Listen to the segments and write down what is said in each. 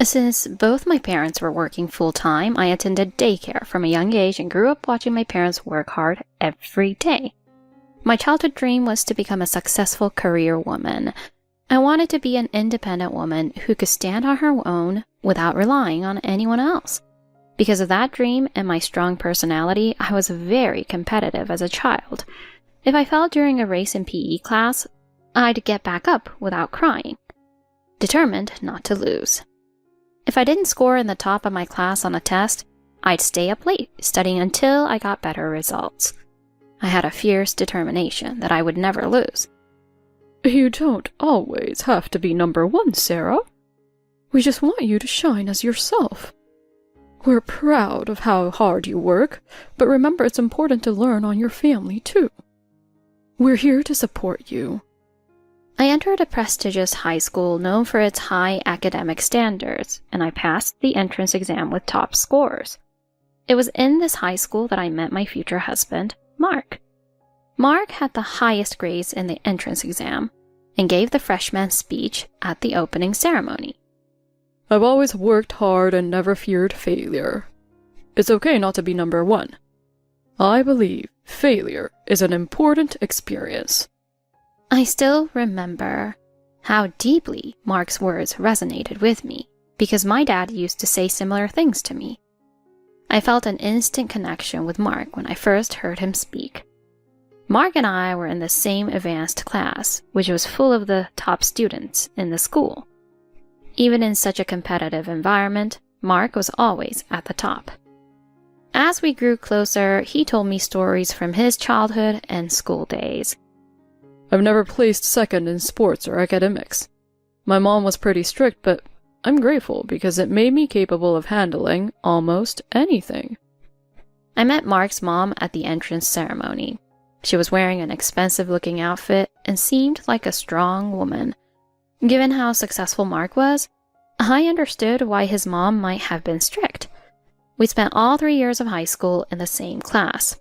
Since both my parents were working full-time, I attended daycare from a young age and grew up watching my parents work hard every day. My childhood dream was to become a successful career woman. I wanted to be an independent woman who could stand on her own without relying on anyone else. Because of that dream and my strong personality, I was very competitive as a child. If I fell during a race in PE class, I'd get back up without crying, determined not to lose. If I didn't score in the top of my class on a test, I'd stay up late studying until I got better results. I had a fierce determination that I would never lose. You don't always have to be number one, Sarah. We just want you to shine as yourself. We're proud of how hard you work, but remember it's important to learn on your family too. We're here to support you. I entered a prestigious high school known for its high academic standards, and I passed the entrance exam with top scores. It was in this high school that I met my future husband, Mark. Mark had the highest grades in the entrance exam and gave the freshman speech at the opening ceremony. I've always worked hard and never feared failure. It's okay not to be number one. I believe failure is an important experience. I still remember how deeply Mark's words resonated with me because my dad used to say similar things to me. I felt an instant connection with Mark when I first heard him speak. Mark and I were in the same advanced class, which was full of the top students in the school. Even in such a competitive environment, Mark was always at the top. As we grew closer, he told me stories from his childhood and school days. I've never placed second in sports or academics. My mom was pretty strict, but I'm grateful because it made me capable of handling almost anything. I met Mark's mom at the entrance ceremony. She was wearing an expensive-looking outfit and seemed like a strong woman. Given how successful Mark was, I understood why his mom might have been strict. We spent all 3 years of high school in the same class.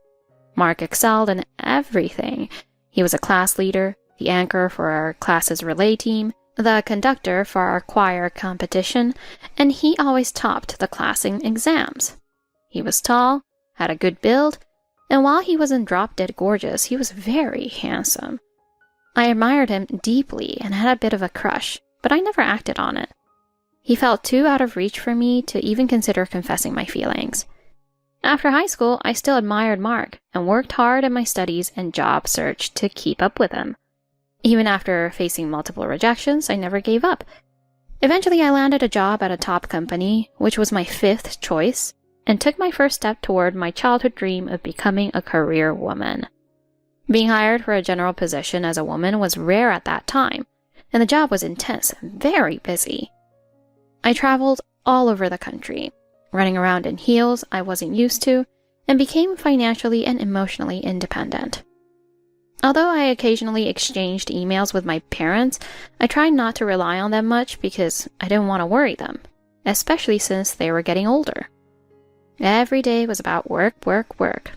Mark excelled in everything. He was a class leader, the anchor for our class's relay team, the conductor for our choir competition, and he always topped the class in exams. He was tall, had a good build, and while he wasn't drop-dead gorgeous, he was very handsome. I admired him deeply and had a bit of a crush, but I never acted on it. He felt too out of reach for me to even consider confessing my feelings. After high school, I still admired Mark and worked hard in my studies and job search to keep up with him. Even after facing multiple rejections, I never gave up. Eventually, I landed a job at a top company, which was my 5th choice, and took my first step toward my childhood dream of becoming a career woman. Being hired for a general position as a woman was rare at that time, and the job was intense and very busy. I traveled all over the country, running around in heels I wasn't used to, and became financially and emotionally independent. Although I occasionally exchanged emails with my parents, I tried not to rely on them much because I didn't want to worry them, especially since they were getting older. Every day was about work, work, work.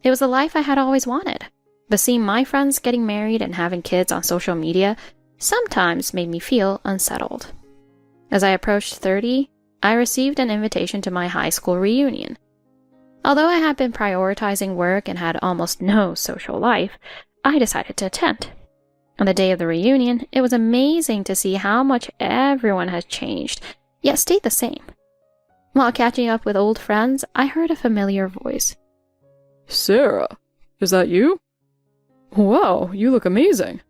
It was the life I had always wanted, but seeing my friends getting married and having kids on social media sometimes made me feel unsettled. As I approached 30, I received an invitation to my high school reunion. Although I had been prioritizing work and had almost no social life, I decided to attend. On the day of the reunion, it was amazing to see how much everyone had changed, yet stayed the same. While catching up with old friends, I heard a familiar voice. Sarah, is that you? Wow, you look amazing.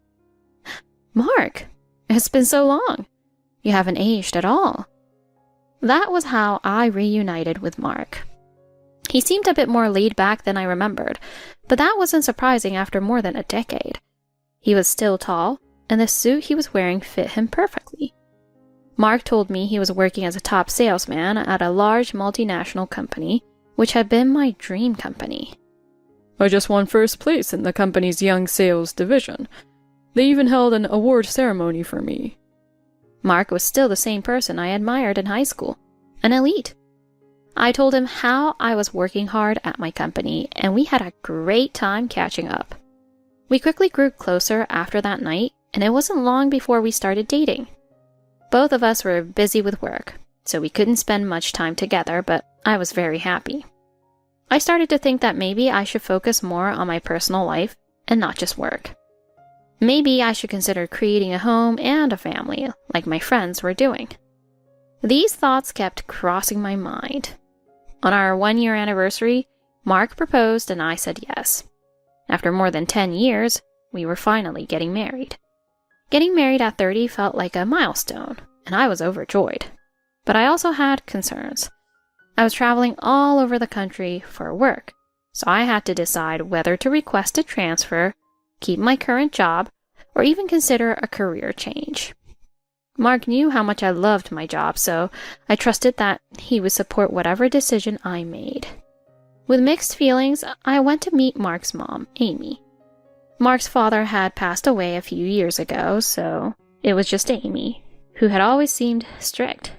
Mark, it's been so long. You haven't aged at all. That was how I reunited with Mark. He seemed a bit more laid back than I remembered, but that wasn't surprising after more than a decade. He was still tall, and the suit he was wearing fit him perfectly. Mark told me he was working as a top salesman at a large multinational company, which had been my dream company. I just won first place in the company's young sales division. They even held an award ceremony for me. Mark was still the same person I admired in high school, an elite. I told him how I was working hard at my company, and we had a great time catching up. We quickly grew closer after that night, and it wasn't long before we started dating. Both of us were busy with work, so we couldn't spend much time together, but I was very happy. I started to think that maybe I should focus more on my personal life and not just work. Maybe I should consider creating a home and a family, like my friends were doing. These thoughts kept crossing my mind. On our 1-year anniversary, Mark proposed and I said yes. After more than 10 years, we were finally getting married. Getting married at 30 felt like a milestone, and I was overjoyed. But I also had concerns. I was traveling all over the country for work, so I had to decide whether to request a transfer, keep my current job, or even consider a career change. Mark knew how much I loved my job, so I trusted that he would support whatever decision I made. With mixed feelings, I went to meet Mark's mom, Amy. Mark's father had passed away a few years ago, so it was just Amy, who had always seemed strict.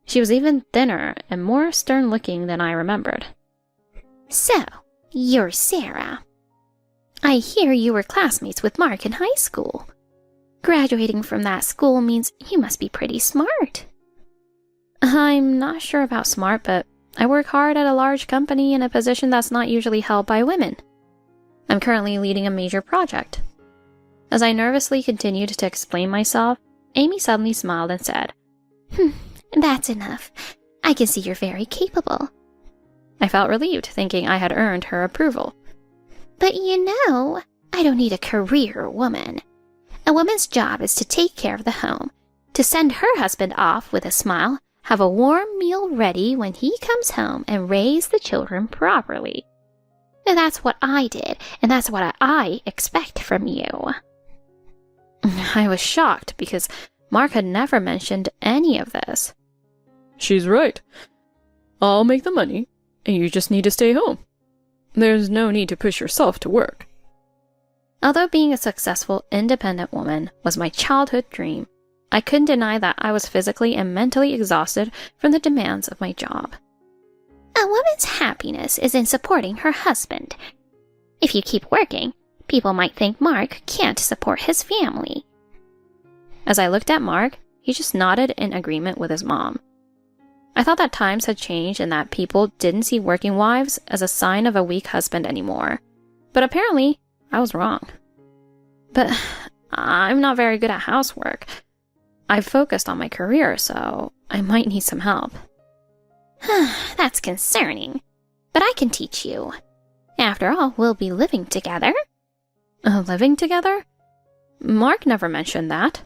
She was even thinner and more stern-looking than I remembered. So, you're Sarah. I hear you were classmates with Mark in high school. Graduating from that school means you must be pretty smart. I'm not sure about smart, but I work hard at a large company in a position that's not usually held by women. I'm currently leading a major project. As I nervously continued to explain myself, Amy suddenly smiled and said, That's enough. I can see you're very capable. I felt relieved, thinking I had earned her approval. But I don't need a career woman. A woman's job is to take care of the home, to send her husband off with a smile, have a warm meal ready when he comes home, and raise the children properly. That's what I did, and that's what I expect from you. I was shocked because Mark had never mentioned any of this. She's right. I'll make the money, and you just need to stay home. There's no need to push yourself to work. Although being a successful, independent woman was my childhood dream, I couldn't deny that I was physically and mentally exhausted from the demands of my job. A woman's happiness is in supporting her husband. If you keep working, people might think Mark can't support his family. As I looked at Mark, he just nodded in agreement with his mom. I thought that times had changed and that people didn't see working wives as a sign of a weak husband anymore. But apparently, I was wrong. But I'm not very good at housework. I've focused on my career, so I might need some help. That's concerning. But I can teach you. After all, we'll be living together. Living together? Mark never mentioned that.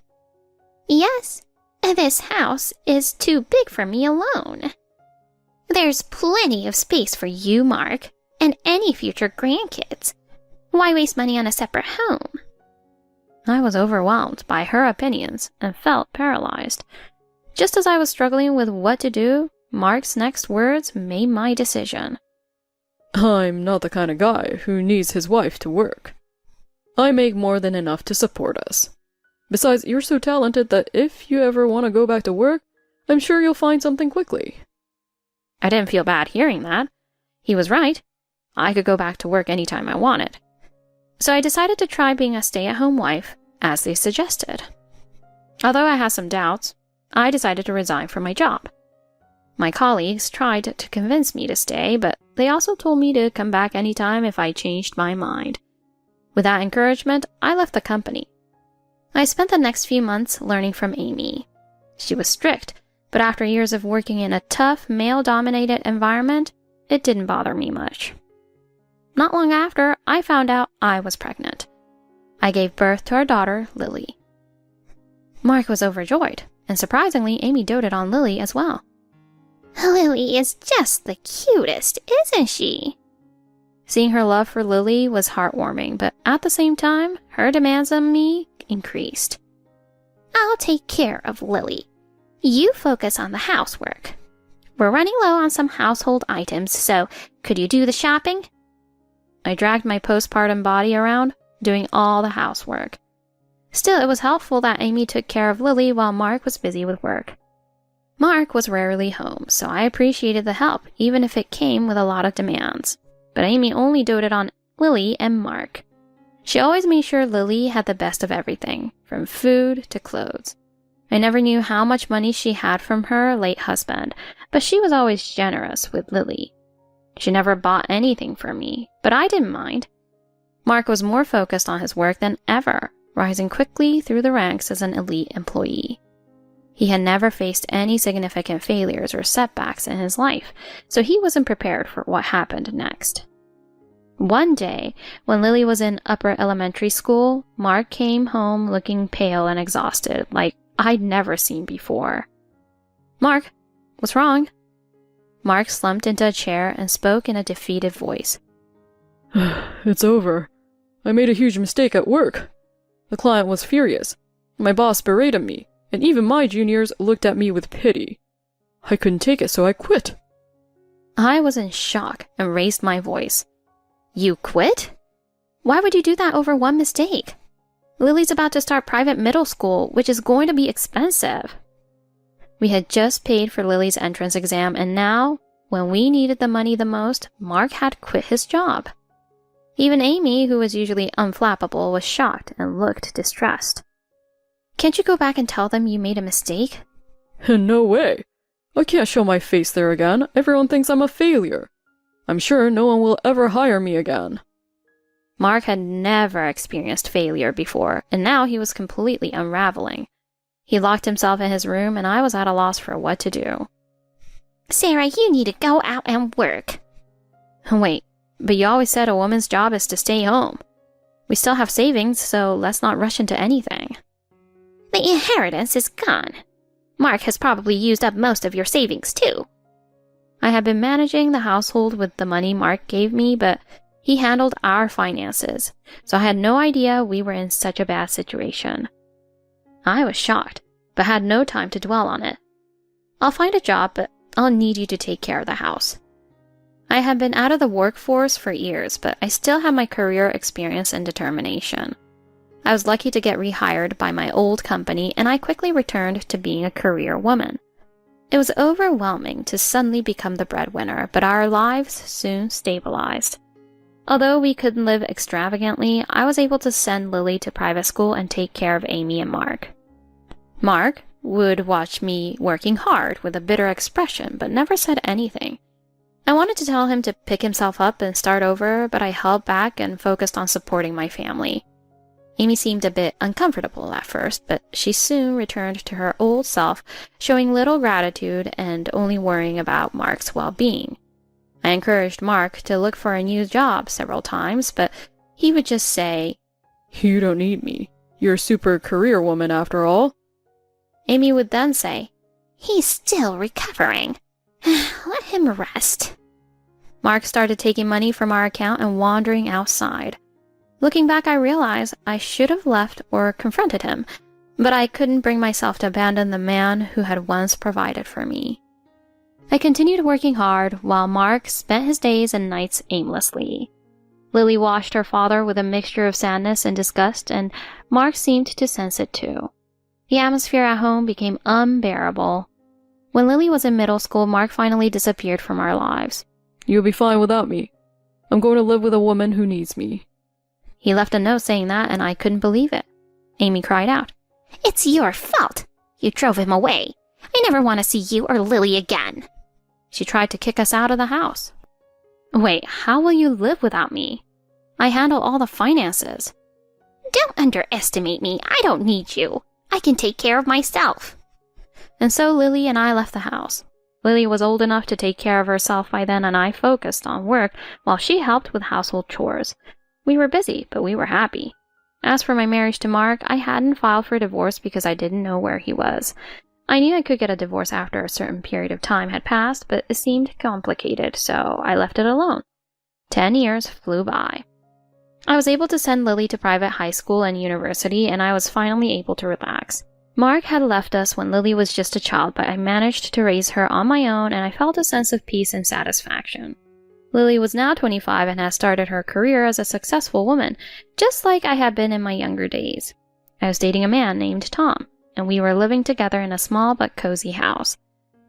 Yes. This house is too big for me alone. There's plenty of space for you, Mark, and any future grandkids. Why waste money on a separate home? I was overwhelmed by her opinions and felt paralyzed. Just as I was struggling with what to do, Mark's next words made my decision. I'm not the kind of guy who needs his wife to work. I make more than enough to support us. Besides, you're so talented that if you ever want to go back to work, I'm sure you'll find something quickly. I didn't feel bad hearing that. He was right. I could go back to work anytime I wanted. So I decided to try being a stay-at-home wife, as they suggested. Although I had some doubts, I decided to resign from my job. My colleagues tried to convince me to stay, but they also told me to come back anytime if I changed my mind. With that encouragement, I left the company. I spent the next few months learning from Amy. She was strict, but after years of working in a tough, male-dominated environment, it didn't bother me much. Not long after, I found out I was pregnant. I gave birth to our daughter, Lily. Mark was overjoyed, and surprisingly, Amy doted on Lily as well. Lily is just the cutest, isn't she? Seeing her love for Lily was heartwarming, but at the same time, her demands on me increased. I'll take care of Lily. You focus on the housework. We're running low on some household items, so could you do the shopping? I dragged my postpartum body around, doing all the housework. Still, it was helpful that Amy took care of Lily while Mark was busy with work. Mark was rarely home, so I appreciated the help, even if it came with a lot of demands. But Amy only doted on Lily and Mark. She always made sure Lily had the best of everything, from food to clothes. I never knew how much money she had from her late husband, but she was always generous with Lily. She never bought anything for me, but I didn't mind. Mark was more focused on his work than ever, rising quickly through the ranks as an elite employee. He had never faced any significant failures or setbacks in his life, so he wasn't prepared for what happened next. One day, when Lily was in upper elementary school, Mark came home looking pale and exhausted, like I'd never seen before. "Mark, what's wrong?" Mark slumped into a chair and spoke in a defeated voice. It's over. I made a huge mistake at work. The client was furious. My boss berated me, and even my juniors looked at me with pity. I couldn't take it, so I quit. I was in shock and raised my voice. "You quit? Why would you do that over one mistake? Lily's about to start private middle school, which is going to be expensive." We had just paid for Lily's entrance exam, and now, when we needed the money the most, Mark had quit his job. Even Amy, who was usually unflappable, was shocked and looked distressed. "Can't you go back and tell them you made a mistake?" No way. I can't show my face there again. Everyone thinks I'm a failure. I'm sure no one will ever hire me again. Mark had never experienced failure before, and now he was completely unraveling. He locked himself in his room, and I was at a loss for what to do. "Sarah, you need to go out and work." "Wait, but you always said a woman's job is to stay home. We still have savings, so let's not rush into anything." "The inheritance is gone. Mark has probably used up most of your savings, too." I had been managing the household with the money Mark gave me, but he handled our finances, so I had no idea we were in such a bad situation. I was shocked, but had no time to dwell on it. "I'll find a job, but I'll need you to take care of the house." I had been out of the workforce for years, but I still had my career experience and determination. I was lucky to get rehired by my old company, and I quickly returned to being a career woman. It was overwhelming to suddenly become the breadwinner, but our lives soon stabilized. Although we couldn't live extravagantly, I was able to send Lily to private school and take care of Amy and Mark. Mark would watch me working hard with a bitter expression, but never said anything. I wanted to tell him to pick himself up and start over, but I held back and focused on supporting my family. Amy seemed a bit uncomfortable at first, but she soon returned to her old self, showing little gratitude and only worrying about Mark's well-being. I encouraged Mark to look for a new job several times, but he would just say, "You don't need me. You're a super career woman after all." Amy would then say, "He's still recovering. Let him rest." Mark started taking money from our account and wandering outside. Looking back, I realized I should have left or confronted him, but I couldn't bring myself to abandon the man who had once provided for me. I continued working hard while Mark spent his days and nights aimlessly. Lily watched her father with a mixture of sadness and disgust, and Mark seemed to sense it too. The atmosphere at home became unbearable. When Lily was in middle school, Mark finally disappeared from our lives. "You'll be fine without me. I'm going to live with a woman who needs me." He left a note saying that, and I couldn't believe it. Amy cried out, "It's your fault. You drove him away. I never want to see you or Lily again." She tried to kick us out of the house. "Wait, how will you live without me? I handle all the finances." "Don't underestimate me. I don't need you. I can take care of myself." And so Lily and I left the house. Lily was old enough to take care of herself by then, and I focused on work while she helped with household chores. We were busy, but we were happy. As for my marriage to Mark, I hadn't filed for divorce because I didn't know where he was. I knew I could get a divorce after a certain period of time had passed, but it seemed complicated, so I left it alone. 10 years flew by. I was able to send Lily to private high school and university, and I was finally able to relax. Mark had left us when Lily was just a child, but I managed to raise her on my own, and I felt a sense of peace and satisfaction. Lily was now 25 and had started her career as a successful woman, just like I had been in my younger days. I was dating a man named Tom, and we were living together in a small but cozy house.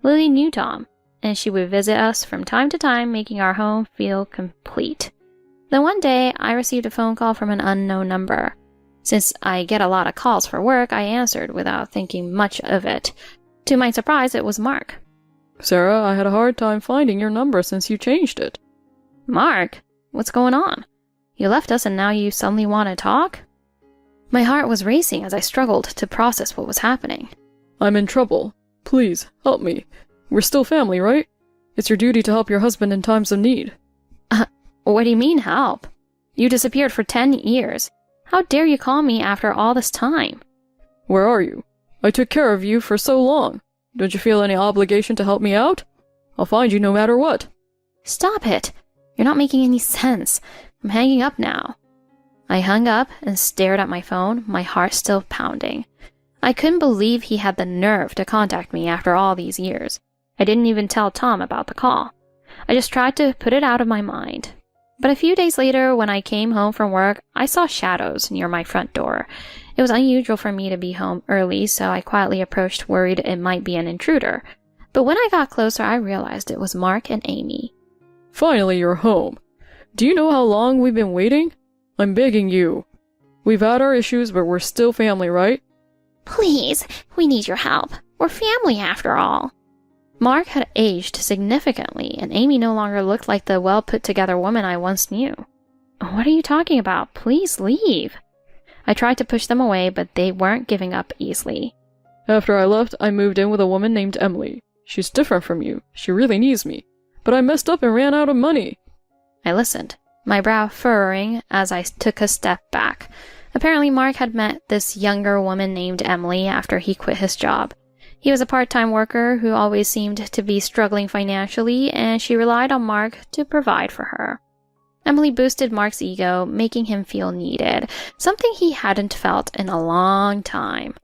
Lily knew Tom, and she would visit us from time to time, making our home feel complete. Then one day, I received a phone call from an unknown number. Since I get a lot of calls for work, I answered without thinking much of it. To my surprise, it was Mark. Sarah, I had a hard time finding your number since you changed it. Mark? What's going on? You left us and now you suddenly want to talk? My heart was racing as I struggled to process what was happening. I'm in trouble. Please, help me. We're still family, right? It's your duty to help your husband in times of need. What do you mean, help? You disappeared for 10 years. How dare you call me after all this time? Where are you? I took care of you for so long. Don't you feel any obligation to help me out? I'll find you no matter what. Stop it. You're not making any sense. I'm hanging up now. I hung up and stared at my phone, my heart still pounding. I couldn't believe he had the nerve to contact me after all these years. I didn't even tell Tom about the call. I just tried to put it out of my mind. But a few days later, when I came home from work, I saw shadows near my front door. It was unusual for me to be home early, so I quietly approached, worried it might be an intruder. But when I got closer, I realized it was Mark and Amy. Finally, you're home. Do you know how long we've been waiting? I'm begging you. We've had our issues, but we're still family, right? Please, we need your help. We're family after all. Mark had aged significantly, and Amy no longer looked like the well-put-together woman I once knew. What are you talking about? Please leave. I tried to push them away, but they weren't giving up easily. After I left, I moved in with a woman named Emily. She's different from you. She really needs me. But I messed up and ran out of money. I listened, my brow furrowing as I took a step back. Apparently, Mark had met this younger woman named Emily after he quit his job. He was a part-time worker who always seemed to be struggling financially, and she relied on Mark to provide for her. Emily boosted Mark's ego, making him feel needed, something he hadn't felt in a long time.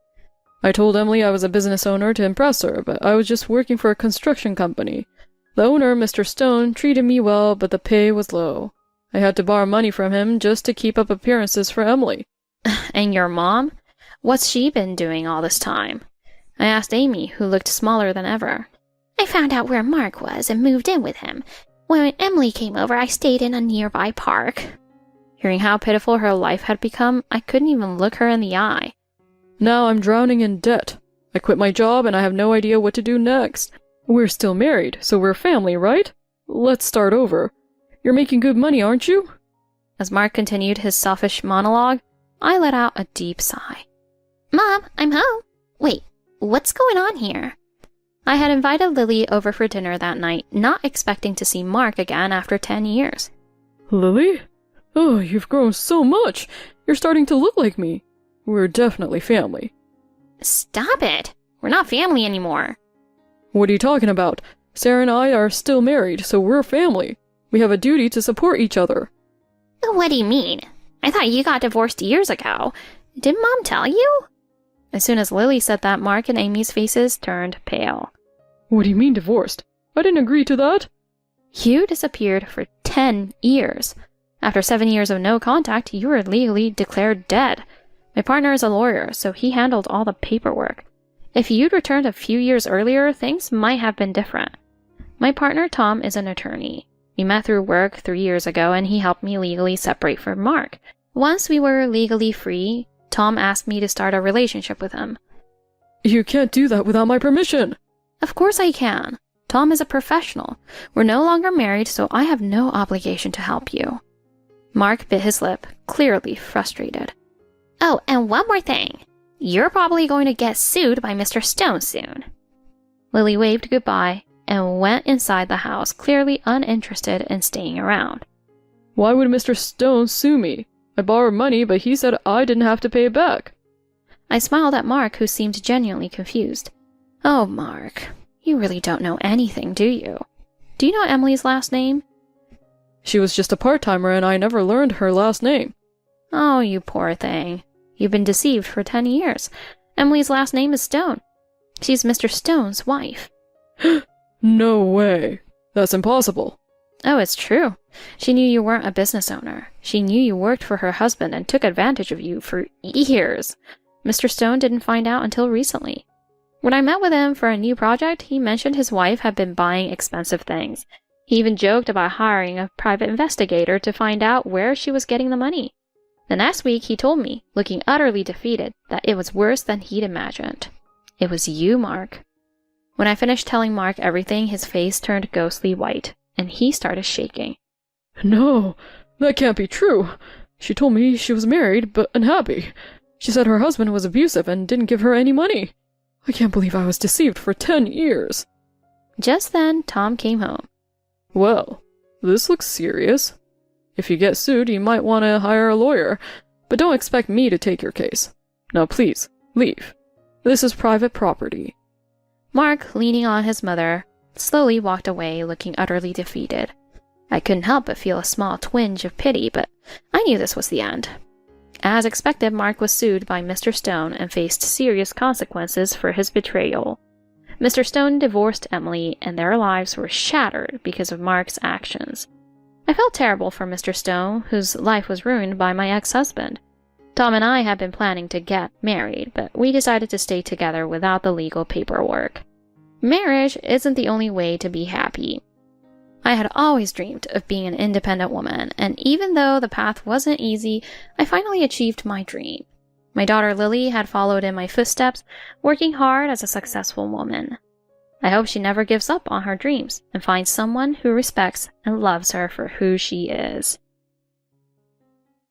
I told Emily I was a business owner to impress her, but I was just working for a construction company. The owner, Mr. Stone, treated me well, but the pay was low. I had to borrow money from him just to keep up appearances for Emily. And your mom? What's she been doing all this time? I asked Amy, who looked smaller than ever. I found out where Mark was and moved in with him. When Emily came over, I stayed in a nearby park. Hearing how pitiful her life had become, I couldn't even look her in the eye. Now I'm drowning in debt. I quit my job and I have no idea what to do next. We're still married, so we're family, right? Let's start over. You're making good money, aren't you? As Mark continued his selfish monologue, I let out a deep sigh. Mom, I'm home. Wait, what's going on here? I had invited Lily over for dinner that night, not expecting to see Mark again after 10 years. Lily? Oh, you've grown so much. You're starting to look like me. We're definitely family. Stop it. We're not family anymore. What are you talking about? Sarah and I are still married, so we're family. We have a duty to support each other. What do you mean? I thought you got divorced years ago. Didn't Mom tell you? As soon as Lily said that, Mark and Amy's faces turned pale. What do you mean divorced? I didn't agree to that. You disappeared for 10 years. After 7 years of no contact, you were legally declared dead. My partner is a lawyer, so he handled all the paperwork. If you'd returned a few years earlier, things might have been different. My partner, Tom, is an attorney. We met through work 3 years ago, and he helped me legally separate from Mark. Once we were legally free, Tom asked me to start a relationship with him. You can't do that without my permission. Of course I can. Tom is a professional. We're no longer married, so I have no obligation to help you. Mark bit his lip, clearly frustrated. Oh, and one more thing. You're probably going to get sued by Mr. Stone soon. Lily waved goodbye and went inside the house, clearly uninterested in staying around. Why would Mr. Stone sue me? I borrowed money, but he said I didn't have to pay it back. I smiled at Mark, who seemed genuinely confused. Oh, Mark, you really don't know anything, do you? Do you know Emily's last name? She was just a part-timer and I never learned her last name. Oh, you poor thing. You've been deceived for 10 years. Emily's last name is Stone. She's Mr. Stone's wife. No way. That's impossible. Oh, it's true. She knew you weren't a business owner. She knew you worked for her husband and took advantage of you for years. Mr. Stone didn't find out until recently. When I met with him for a new project, he mentioned his wife had been buying expensive things. He even joked about hiring a private investigator to find out where she was getting the money. The next week, he told me, looking utterly defeated, that it was worse than he'd imagined. It was you, Mark. When I finished telling Mark everything, his face turned ghostly white, and he started shaking. No, that can't be true. She told me she was married, but unhappy. She said her husband was abusive and didn't give her any money. I can't believe I was deceived for 10 years. Just then, Tom came home. Well, this looks serious. If you get sued, you might want to hire a lawyer, but don't expect me to take your case. Now please, leave. This is private property. Mark, leaning on his mother, slowly walked away, looking utterly defeated. I couldn't help but feel a small twinge of pity, but I knew this was the end. As expected, Mark was sued by Mr. Stone and faced serious consequences for his betrayal. Mr. Stone divorced Emily, and their lives were shattered because of Mark's actions. I felt terrible for Mr. Stone, whose life was ruined by my ex-husband. Tom and I had been planning to get married, but we decided to stay together without the legal paperwork. Marriage isn't the only way to be happy. I had always dreamed of being an independent woman, and even though the path wasn't easy, I finally achieved my dream. My daughter Lily had followed in my footsteps, working hard as a successful woman. I hope she never gives up on her dreams and finds someone who respects and loves her for who she is.